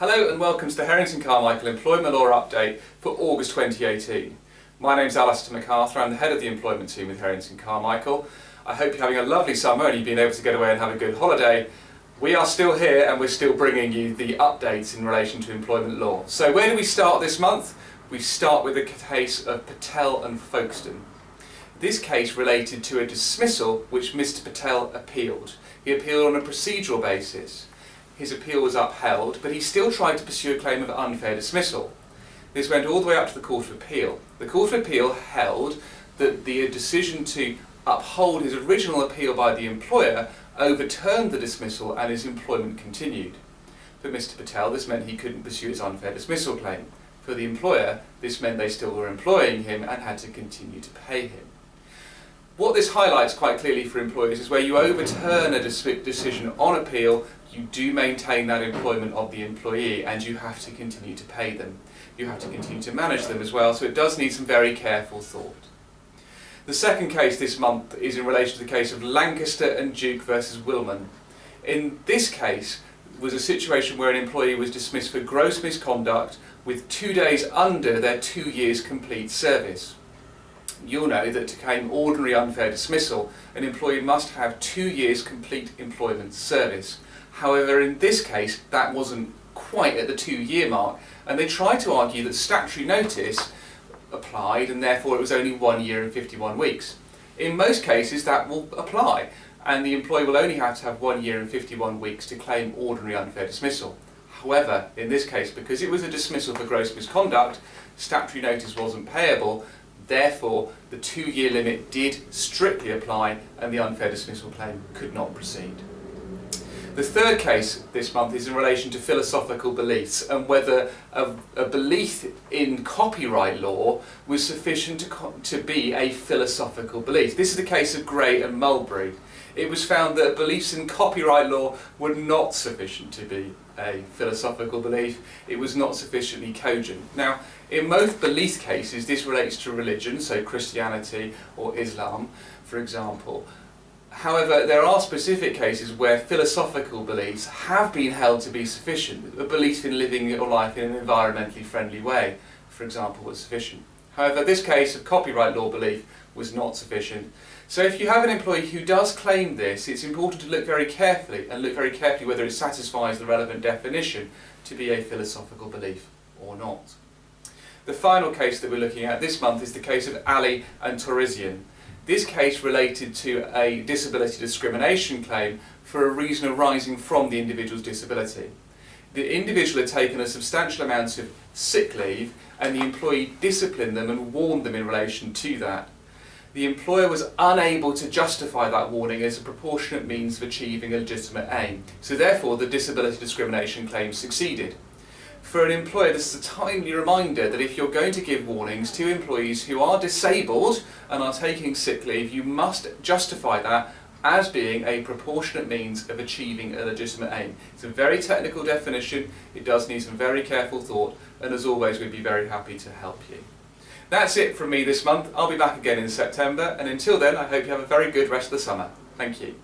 Hello and welcome to the Herrington Carmichael Employment Law Update for August 2018. My name's Alistair MacArthur, I'm the head of the employment team with Herrington Carmichael. I hope you're having a lovely summer and you've been able to get away and have a good holiday. We are still here and we're still bringing you the updates in relation to employment law. So where do we start this month? We start with the case of Patel and Folkston. This case related to a dismissal which Mr. Patel appealed. He appealed on a procedural basis. His appeal was upheld, but he still tried to pursue a claim of unfair dismissal. This went all the way up to the Court of Appeal. The Court of Appeal held that the decision to uphold his original appeal by the employer overturned the dismissal and his employment continued. For Mr. Patel, this meant he couldn't pursue his unfair dismissal claim. For the employer, this meant they still were employing him and had to continue to pay him. What this highlights quite clearly for employers is where you overturn a decision on appeal, you do maintain that employment of the employee and you have to continue to pay them. You have to continue to manage them as well, so it does need some very careful thought. The second case this month is in relation to the case of Lancaster and Juke versus Willman. In this case was a situation where an employee was dismissed for gross misconduct with 2 days under their 2 years complete service. You'll know that to claim ordinary unfair dismissal, an employee must have 2 years complete employment service. However, in this case, that wasn't quite at the 2-year mark, and they tried to argue that statutory notice applied and therefore it was only 1 year and 51 weeks. In most cases that will apply, and the employee will only have to have 1 year and 51 weeks to claim ordinary unfair dismissal. However, in this case, because it was a dismissal for gross misconduct, statutory notice wasn't payable, therefore the 2-year limit did strictly apply and the unfair dismissal claim could not proceed. The third case this month is in relation to philosophical beliefs and whether a belief in copyright law was sufficient to be a philosophical belief. This is the case of Gray and Mulberry. It was found that beliefs in copyright law were not sufficient to be a philosophical belief. It was not sufficiently cogent. Now, in most belief cases, this relates to religion, so Christianity or Islam, for example. However, there are specific cases where philosophical beliefs have been held to be sufficient. A belief in living your life in an environmentally friendly way, for example, was sufficient. However, this case of copyright law belief was not sufficient. So if you have an employee who does claim this, it's important to look very carefully whether it satisfies the relevant definition to be a philosophical belief or not. The final case that we're looking at this month is the case of Ali and Torizian. This case related to a disability discrimination claim for a reason arising from the individual's disability. The individual had taken a substantial amount of sick leave and the employee disciplined them and warned them in relation to that. The employer was unable to justify that warning as a proportionate means of achieving a legitimate aim, so therefore the disability discrimination claim succeeded. For an employer, this is a timely reminder that if you're going to give warnings to employees who are disabled and are taking sick leave, you must justify that as being a proportionate means of achieving a legitimate aim. It's a very technical definition, it does need some very careful thought, and as always we'd be very happy to help you. That's it from me this month. I'll be back again in September, and until then I hope you have a very good rest of the summer. Thank you.